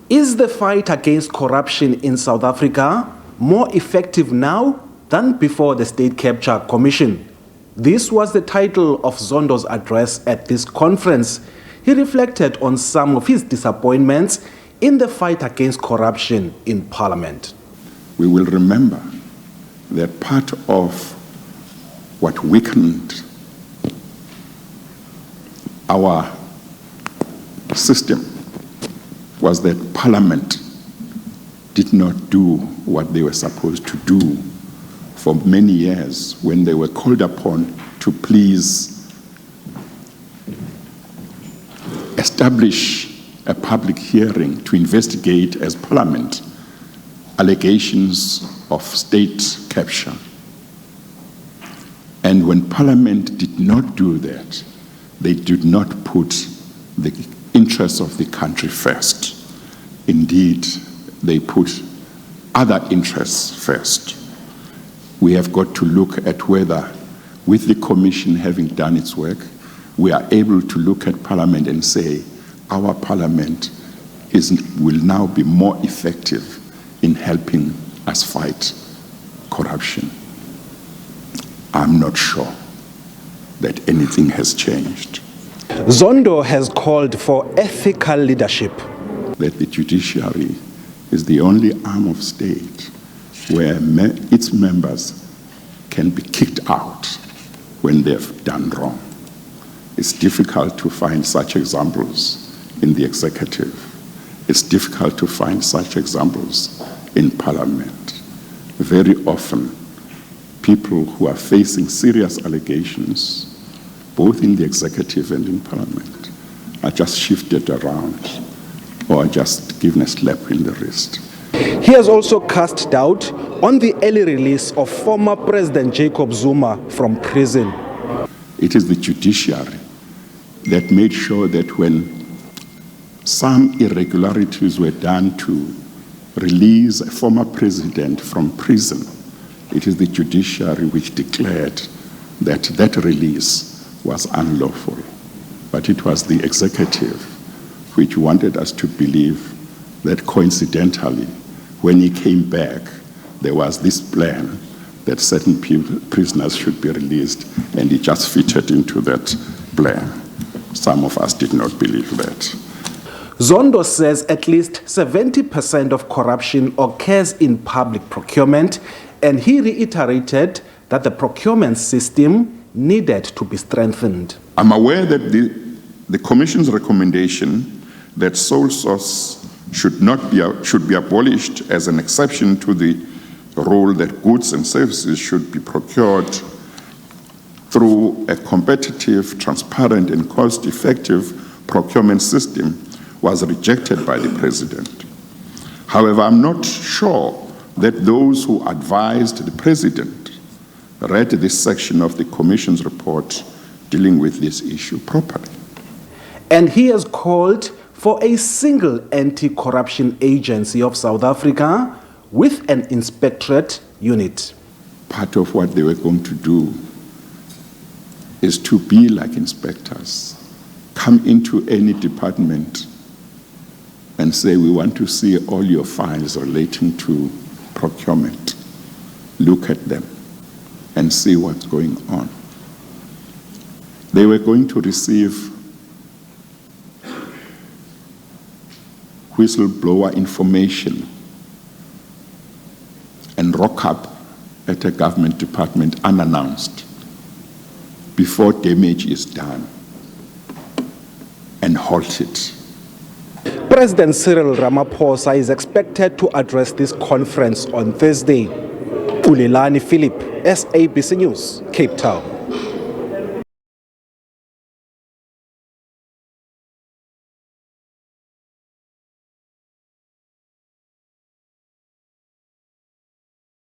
Is the fight against corruption in South Africa more effective now than before the State Capture Commission? This was the title of Zondo's address at this conference. He reflected on some of his disappointments in the fight against corruption in Parliament. We will remember that part of what weakened our system was that Parliament did not do what they were supposed to do for many years when they were called upon to please establish a public hearing to investigate as Parliament allegations of state capture. And when Parliament did not do that, they did not put the interests of the country first. Indeed, they put other interests first. We have got to look at whether, with the Commission having done its work, we are able to look at Parliament and say, our Parliament will now be more effective in helping us fight corruption. I'm not sure that anything has changed. Zondo has called for ethical leadership. That the judiciary is the only arm of state where its members can be kicked out when they've done wrong. It's difficult to find such examples in the executive. It's difficult to find such examples in Parliament. Very often, people who are facing serious allegations, both in the executive and in Parliament, are just shifted around or just given a slap in the wrist. He has also cast doubt on the early release of former President Jacob Zuma from prison. It is the judiciary that made sure that when some irregularities were done to release a former president from prison, it is the judiciary which declared that that release was unlawful. But it was the executive which wanted us to believe that coincidentally, when he came back, there was this plan that certain prisoners should be released, and he just fitted into that plan. Some of us did not believe that. Zondo says at least 70% of corruption occurs in public procurement, and he reiterated that the procurement system needed to be strengthened. I'm aware that the Commission's recommendation that sole source should be abolished as an exception to the rule that goods and services should be procured through a competitive, transparent, and cost-effective procurement system was rejected by the President. However, I'm not sure that those who advised the President read this section of the Commission's report dealing with this issue properly. And he has called for a single anti-corruption agency of South Africa with an inspectorate unit. Part of what they were going to do is to be like inspectors, come into any department and say, we want to see all your files relating to procurement. Look at them and see what's going on. They were going to receive whistleblower information and rock up at a government department unannounced before damage is done and halt it. President Cyril Ramaphosa is expected to address this conference on Thursday. Ulelani Philip, SABC News, Cape Town.